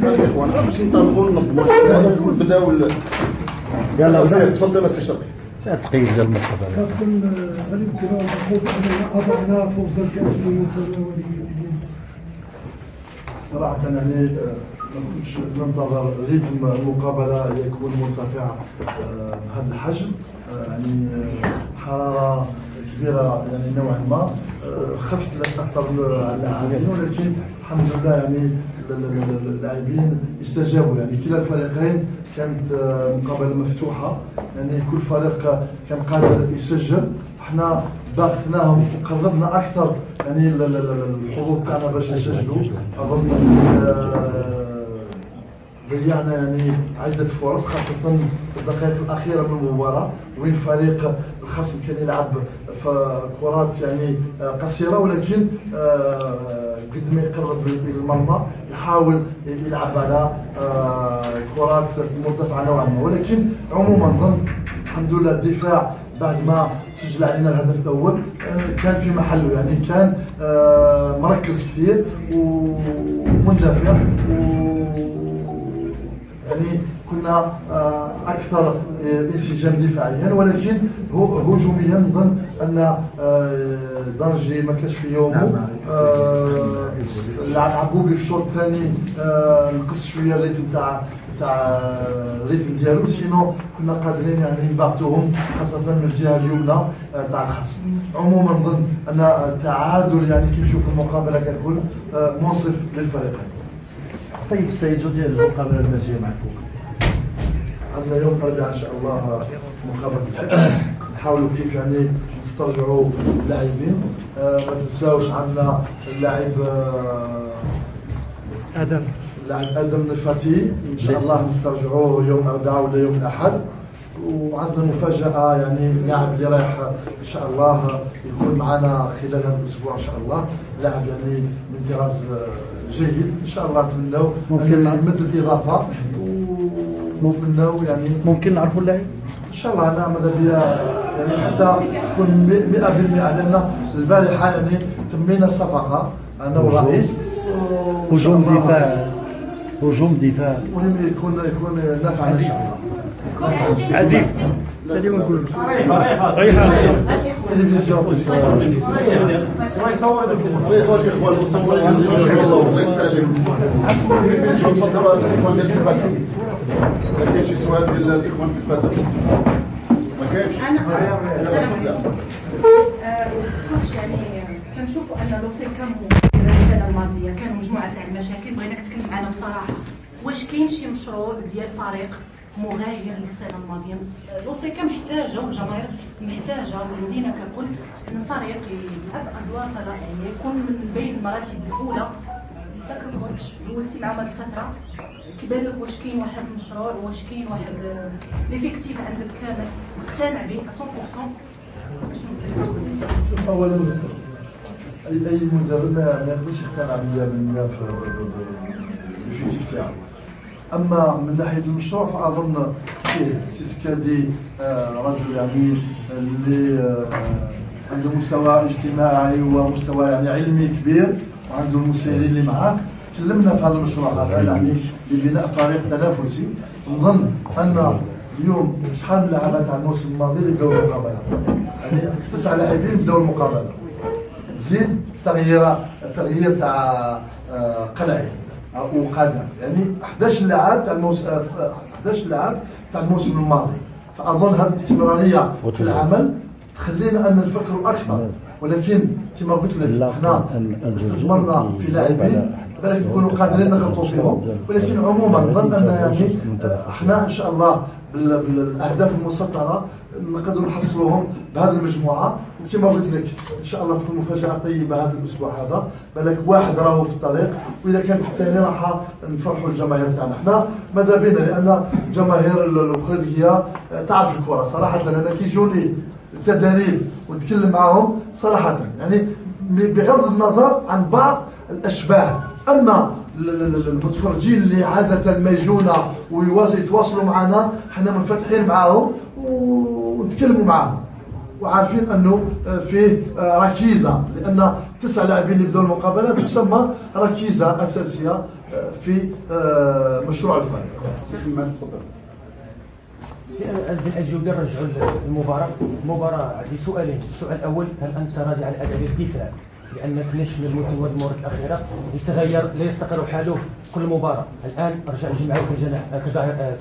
الاخوان باش نطلقوا ننظموا بداو يلا تفضل سي شرقي. التقييد ديال المقابله كابتن، هل يمكن ان نقول اننا اضعنا فوز الكاس المتناول؟ صراحة يعني ما كنتش ننتظر ريتم المقابلة يكون مرتفع بهذا الحجم، يعني حرارة كبيرة يعني نوعا ما. خفت لا تأثر على اللاعبين، ولكن الحمد لله يعني اللاعبين استجابوا. يعني كلا الفريقين كانت مقابلة مفتوحة، يعني كل فريق كان قادر يسجل. احنا ضغطناهم وقربنا اكثر يعني الحظوظ تاعنا باش نسجلوا. اظن ضيعنا يعني عده فرص، خاصه في الدقائق الاخيره من المباراه، وين فريق الخصم كان يلعب في كرات يعني قصيره، ولكن قد ما يقرب الى المرمى يحاول يلعب على كرات مرتفعه نوعا ما. ولكن عموما ظن الحمد لله الدفاع بعد ما سجل علينا الهدف الاول كان في محله، يعني كان مركز كثير ومندفع، يعني كنا اكثر انسجام دفاعيا، ولكن هجوميا نظن ان دانجي ما كانش في يومه. عبوبي في الشوط الثاني نقص شويه الريتم تاع الريتم ديالو، سينو كنا قادرين يعني نبعثوهم خاصه من الجهه اليمنى تاع الخصم. عموما نظن ان التعادل يعني كي نشوف المقابله ككل منصف للفريقين. طيب السيد جو ديال المقابله الماجيه معكم عندنا يوم الاربعاء ان شاء الله مقابله نحاولوا كيف يعني نسترجعوا اللاعبين. ما تنساوش عندنا اللاعب ادم الفتي ان شاء الله نسترجعوه يوم الاربعاء ولا يوم الاحد. وعندنا مفاجاه يعني لاعب اللي رايح ان شاء الله يكون معنا خلال هذا الاسبوع ان شاء الله، لاعب يعني من طراز جيد ان شاء الله. نتمنوا ممكن يمد الاضافه، ونتمنوا يعني ممكن نعرفوا اللاعب ان شاء الله. انا ماذا بيا يعني حتى تكون 100%، لان البارحه يعني تمينا الصفقه انا والرئيس. هجوم دفاع المهم يكون نافع ان شاء الله. عزيز سليم نقول تلفزيون الاخوان المصورين الله يستاهلكم. تفضلوا الاخوان ديال التلفازه. ما كاينش شي سؤال ديال الاخوان في التلفازه؟ ما كاينش. كنت يعني كنشوفوا ان لوسي كامو السنه الماضيه كانوا مجموعه تاع المشاكل. بغيناك تكلم معنا بصراحه، واش كاين شي مشروع ديال فريق مغاير للسنه الماضيه؟ لوسيكا محتاجه والجماهير محتاجه والمدينه ككل ان الفريق يلعب ادوار طلائعيه، يكون من بين المراتب الاولى. انت ككوتش دوزتي معاهم هذه الفتره، كيبان لك واش كاين واحد المشروع، واش كاين واحد ليفيكتيف عندك كامل مقتنع به 100%؟ اولا اي مدرب ما يقدرش يقتنع 100% في الفيكتيف تاعو. اما من ناحيه المشروع فاظن فيه سيسكادي رجل يعني اللي عنده مستوى اجتماعي ومستوى يعني علمي كبير، وعنده المسيرين اللي معاه. تكلمنا في هذا المشروع هذا يعني لبناء فريق تنافسي. نظن ان اليوم شحال من لاعبات تاع الموسم الماضي اللي بداوا المقابله، يعني 9 لاعبين بداوا المقابله، زيد التغيير تاع قلعي وقادم، يعني 11 لاعب تاع الموسم 11 لاعب تاع الموسم الماضي. فاظن هذه الاستمراريه في العمل تخلينا ان نفكروا اكثر. ولكن كما قلت لك احنا استثمرنا في لاعبين بالك نكونوا قادرين نغلطوا فيهم. ولكن عموما نظن ان يعني احنا ان شاء الله بالاهداف المسطره نقدروا نحصلوهم بهذه المجموعه. وكما قلت لك ان شاء الله تكون مفاجاه طيبه هذا الاسبوع هذا، بالك واحد راهو في الطريق، واذا كان في الثاني راح نفرحوا الجماهير تاعنا. احنا ماذا بينا، لان الجماهير الخارجيه تعرف الكره صراحه. انا كي يجوني التدريب ونتكلم معاهم صراحه يعني بغض النظر عن بعض الاشباه، اما المتفرجين اللي عاده ما يجونا ويتواصلوا معنا حنا منفتحين معاهم ونتكلموا معاهم، وعارفين انه فيه ركيزه، لان 9 لاعبين اللي بداوا المقابله تسمى ركيزه اساسيه في مشروع الفريق. أزل الأجوبة نرجعوا المباراة عندي سؤالين. السؤال الأول، هل أنت راضي على أداء الدفاع؟ لأن كناش من الموسم والمباريات الأخيرة يتغير لا يستقر حاله كل مباراة. الآن رجع الجماعة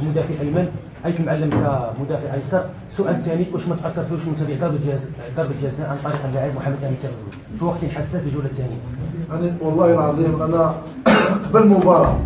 كمدافع أيمن، أيت معلم كمدافع أيسر. السؤال الثاني، واش ما تأثرتوش من تضييع ضربة جزاء عن طريق اللاعب محمد أمين الترزوي في وقت حساس الجولة الثانية؟ يعني والله العظيم أنا قبل المباراة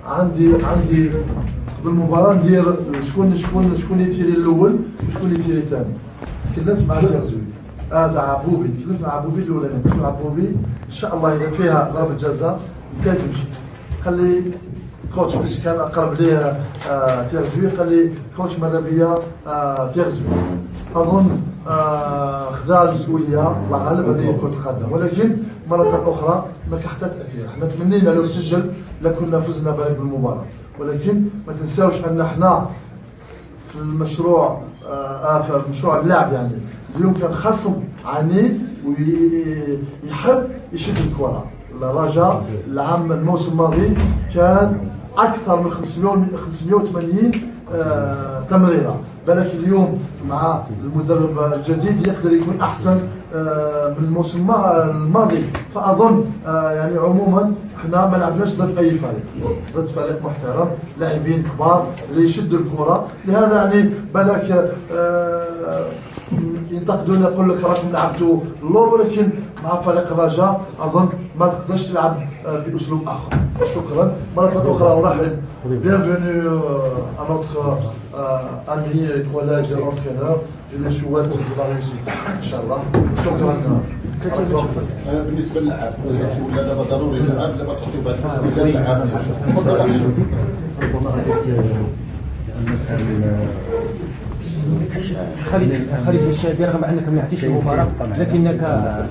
عندي قبل المباراة ندير شكون يتيري الأول وشكون يتيري الثاني. تكلمت مع الترزوي هذا عبوبي، تكلمت مع عبوبي الاولاني، قلت له عبوبي ان شاء الله اذا فيها ضربه جزاء انت تمشي. قال لي كوتش باش كان اقرب ليه تيرزوي، قال لي كوتش ماذا بيا تيرزوي. اظن خذا المسؤوليه الله غالب هذه كره القدم، ولكن مره اخرى ما كان حتى تاثير. احنا تمنينا لو سجل لكنا فزنا بالك بالمباراه، ولكن ما تنساوش ان احنا في المشروع في مشروع اللعب يعني اليوم كان خصم عنيد ويحب يشد الكره. الرجاء العام الموسم الماضي كان اكثر من 580 تمريره، بالك اليوم مع المدرب الجديد يقدر يكون احسن من الموسم الماضي. فاظن يعني عموما احنا ما لعبناش ضد اي فريق، ضد فريق محترم، لاعبين كبار اللي يشدوا الكره. لهذا يعني بالك ينتقدون يقول لك راكم لعبتوا اللور، ولكن مع فريق الرجاء اظن ما تقدرش تلعب باسلوب اخر. شكرا مرة اخرى. ارحب bienvenue à notre ami et collègue entraîneur. Je lui souhaite de la réussite ان شاء الله. شكرا. بالنسبه للعاب ولا دابا ضروري الالعاب دابا تعطيو بعض التسهيلات للعاب. تفضل. خالد الشابي، رغم انك ما لعبتيش المباراه لكنك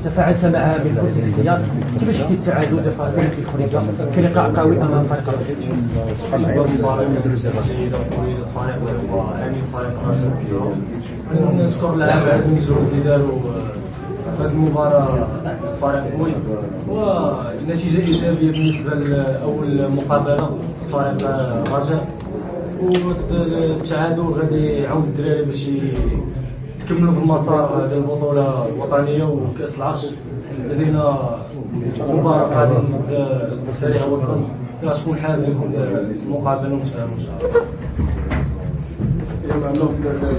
تفاعلت معها بالكرة الاحتياط، كيفاش شفتي التعادل ديال الخريجه في لقاء قوي امام فريق الرجاء؟ المباراه كانت جيده وقويه الفريق واني فريق الرجاء. نشكر اللاعب على المجهود اللي داروا في هذه المباراه. الفريق قوي ونتيجه ايجابيه بالنسبه لاول مقابله فريق الرجاء، والتعادل غادي يعاون الدراري باش يكملوا في المسار ديال البطوله الوطنيه وكاس العرش. لدينا مباراه قادمه ضد سريع وطن غتكون حافز المقابله ومتفاهم ان شاء الله.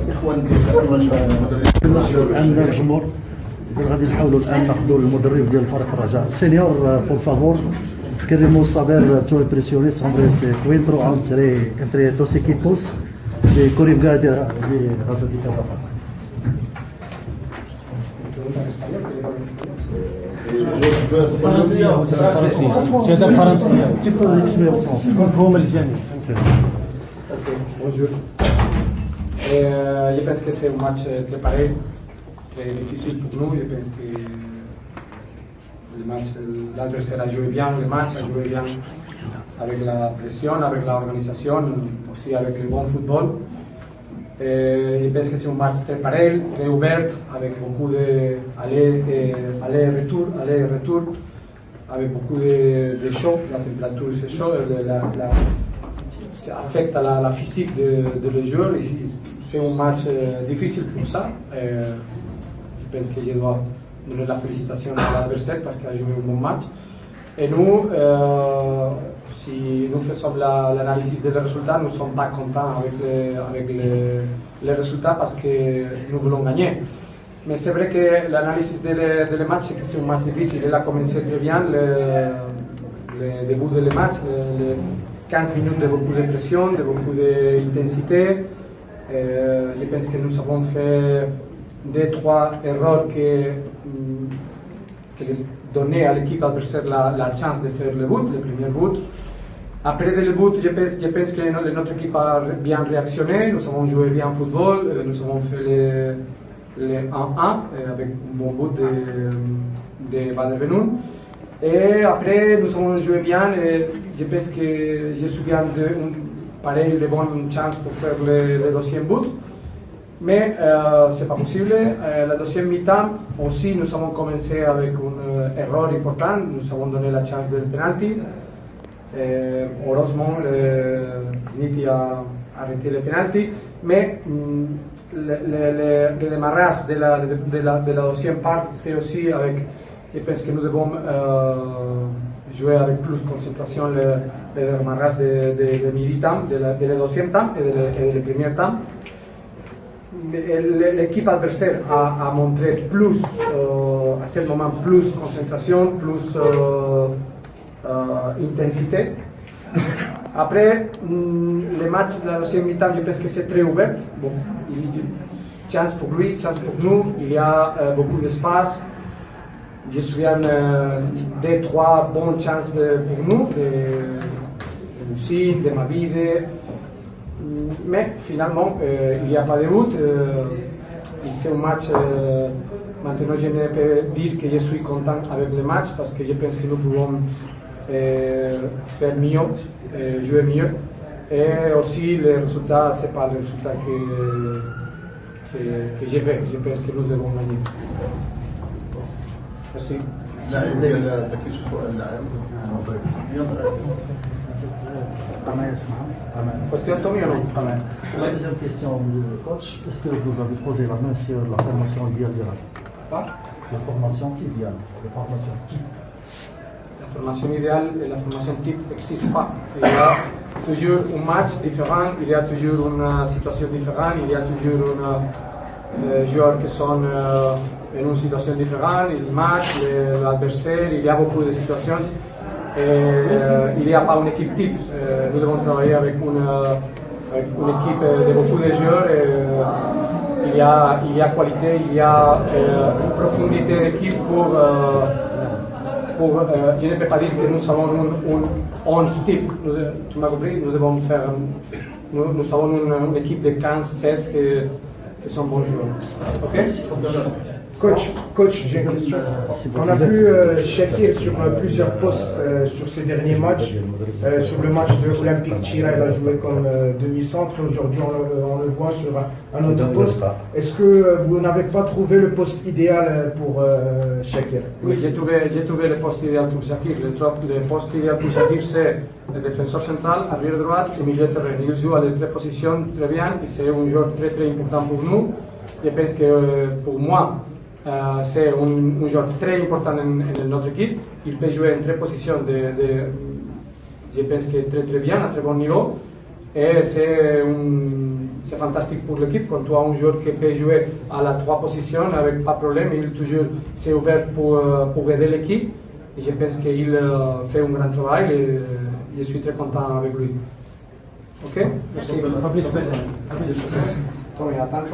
الاخوان ديال عندنا الجمهور غادي نحاولوا الان ناخذوا المدرب ديال فريق الرجاء سينيور بور فافور. Queremos saber tus impresiones sobre este encuentro entre dos equipos de Coribga de Atlético Nacional. مفهوم الجميع. Bonjour. Je pense que c'est un match très pareil, très difficile pour nous. Je pense que l'adversaire a joué bien le match, a joué bien avec la pression, avec l'organisation, aussi avec le bon football. Je pense que c'est un match très pareil, très ouvert, avec beaucoup d'aller-retour, avec beaucoup de chaud. La température c'est chaud, ça affecte la physique de les joueurs. C'est un match difficile pour ça. Je pense que je dois donner la félicitation à l'adversaire parce qu'il a joué un bon match. Et nous, si nous faisons l'analyse des résultats, nous ne sommes pas contents avec les résultats parce que nous voulons gagner. Mais c'est vrai que l'analyse des matchs, c'est que c'est un match difficile. Il a commencé très bien le début du match, les 15 minutes de beaucoup de pression, de beaucoup d'intensité. Je pense que nous avons fait 2-3 erreurs qui les donnaient à l'équipe adversaire la chance de faire le premier but. Après le but, je pense que notre équipe a bien réactionné, nous avons joué bien au football, nous avons fait les 1-1 avec un bon but de Bader Benoun. Et après, nous avons joué bien et je pense que je me souviens d'une pareil de bonnes chances pour faire le deuxième but. Mais ce n'est pas possible. La deuxième mi-temps aussi, nous avons commencé avec une erreur importante. Nous avons donné la chance du penalty. Heureusement, Zenit a arrêté les pénaltys, mais le démarrage de la deuxième part, c'est aussi avec, je pense que nous devons jouer avec plus de concentration le démarrage de mi-temps, de la deuxième temps et de la première temps. L'équipe adversaire a montré plus, à ce moment, plus concentration, plus intensité. Après, les matchs de la deuxième mi-temps, je pense que c'est très ouvert. Bon, chance pour lui, chance pour nous, il y a beaucoup d'espace. Je me souviens des 3 bonnes chances pour nous, de Lucine, de Mavide. Mais finalement, il n'y a pas de but. C'est un match. Maintenant, je ne peux dire que je suis content avec le match parce que je pense que nous pouvons faire mieux, jouer mieux. Et aussi, le résultat, ce n'est pas le résultat que je veux. Je pense que nous devons gagner. Merci. Question Tommy ou non? La deuxième question, coach, est-ce que vous avez posé la main sur la formation idéale de Pas? la formation idéale, la formation type? La formation idéale et la formation type n'existent pas. Il y a toujours un match différent, il y a toujours une situation différente, il y a toujours joueurs qui sont en une situation différente, il match, l'adversaire, il y a beaucoup de situations. Il n'y a pas une équipe type. Nous devons travailler avec une équipe de beaucoup de joueurs. Il y a qualité, il y a une profondité d'équipe pour je ne peux pas dire que nous avons un 11 type. Tu m'as compris? Nous devons faire. Nous avons une équipe de 15-16 qui sont bons joueurs. Ok? Coach, j'ai une question. On a vu Shakir sur plusieurs postes sur ces derniers matchs. Sur le match de Olympique Tchira, il a joué comme demi-centre. Aujourd'hui, on le voit sur un autre poste. Est-ce que vous n'avez pas trouvé le poste idéal pour Shakir? Oui, j'ai trouvé le poste idéal pour Shakir. Le poste idéal pour Shakir, c'est le défenseur central, arrière droite et milieu de terrain. Il joue à les 3 positions très bien et c'est un joueur très très important pour nous. Je pense que pour moi, c'est un joueur très important dans notre équipe. Il peut jouer en 3 positions, je pense que très très bien, à très bon niveau. Et c'est fantastique pour l'équipe quand tu as un joueur qui peut jouer à la 3 positions avec pas de problème. Il toujours s'est ouvert pour aider l'équipe. Et je pense qu'il fait un grand travail et je suis très content avec lui. Ok? Merci. Tommy, attends.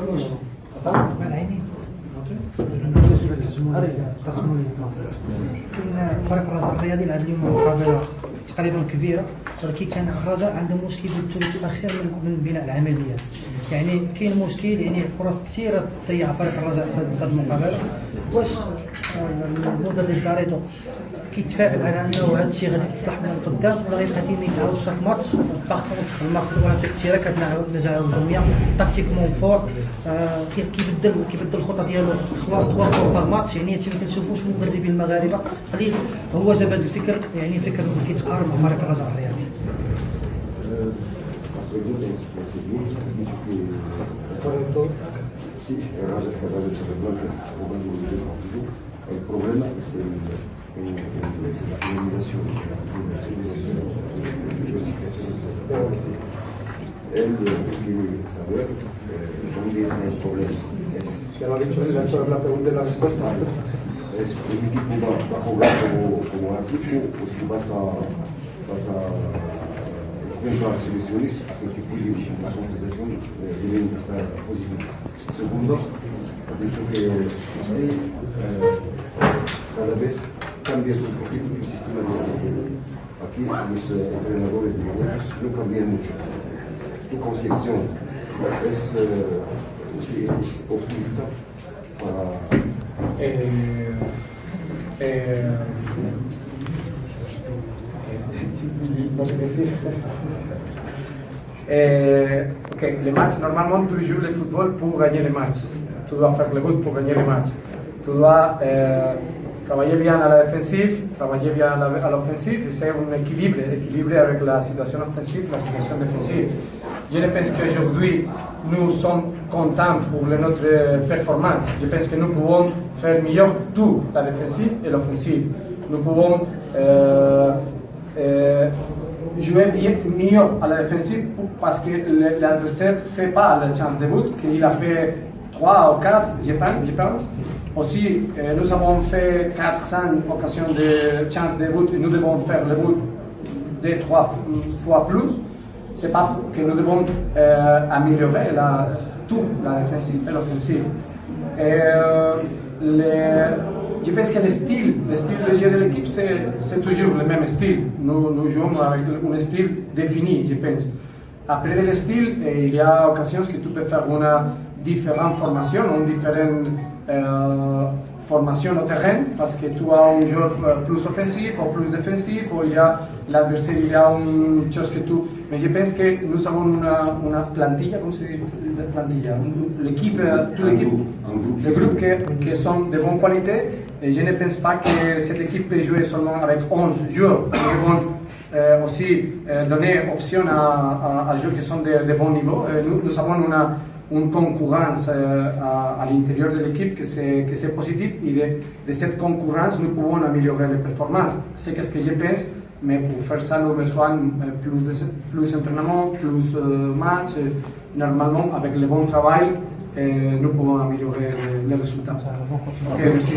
كاين فريق الرجاء الرياضي لعب اليوم مقابله تقريبا كبيره، ولكن كان الرجاء عنده مشكل بالثلث الاخير من بناء العمليات. يعني كاين مشكل، يعني فرص كثيره ضيع فريق الرجاء في هذه المقابله. واش المدرب داريتو كيتفائل على انه هذا الشيء غادي يصلح من القدام، ولا غيبقى ديما يتعاود شاك ماتش باغ كونتر الماتش الاولمبيك تشيرا كتلعب نجاح هجوميه تاكتيكمون فور، كيبدل الخطه ديالو 3 فور باغ ماتش. يعني هادشي ما كنشوفوش من المدربين المغاربه. قليل هو جاب هذا الفكر، يعني فكر كيتقارب مع فريق الرجاء الرياضي. Sí, el problema es en la finalización de las situaciones. Él quiere saber dónde está el problema. Ya lo ha dicho, le ha hecho la pregunta y la respuesta. ¿Es el equipo va a jugar como así o si vas a encontrar soluciones que la compensación deben estar positivas? Segundo, ha dicho que usted cada vez cambia un poquito el sistema de juego. Aquí los entrenadores de momentos no cambian mucho. Tu concepción es optimista para... no sé qué decir. Ok, les matchs, normalement, tu joues le football pour gagner les matchs. Tu dois faire le but pour gagner les matchs. Tu dois travailler bien à la défensive, travailler bien à l'offensive, et c'est un équilibre avec la situation offensive et la situation défensive. Je ne pense qu'aujourd'hui, nous sommes contents pour notre performance. Je pense que nous pouvons faire mieux tout, la défensive et l'offensive. Nous pouvons jouer mieux à la défensive parce que l'adversaire ne fait pas la chance de but, qu'il a fait 3 ou 4, je pense. Aussi, nous avons fait 400 occasions de chance de but et nous devons faire le but 2-3 fois plus. Ce n'est pas que nous devons améliorer tout, la défensive et l'offensive. Je pense que le style de jeu de l'équipe, c'est toujours le même style. Nous jouons avec un style défini, je pense. Après le style, il y a occasions que tu peux faire une différente formation, une différente formation au terrain, parce que tu as un joueur plus offensif ou plus défensif, ou l'adversaire, il y a une chose que tu... Mais je pense que nous avons une plantilla, comment se dit plantilla? L'équipe, toute l'équipe, des groupes qui sont de bonne qualité, et je ne pense pas que cette équipe peut jouer seulement avec 11 joueurs. Nous devons aussi donner option à joueurs qui sont de bon niveau. Nous avons une concurrence à l'intérieur de l'équipe que c'est positif, et de cette concurrence nous pouvons améliorer les performances. C'est ce que je pense, mais pour faire ça nous besoin plus d'entraînement, plus matchs. Normalement, avec le bon travail, nous pouvons améliorer les résultats. Ok, merci.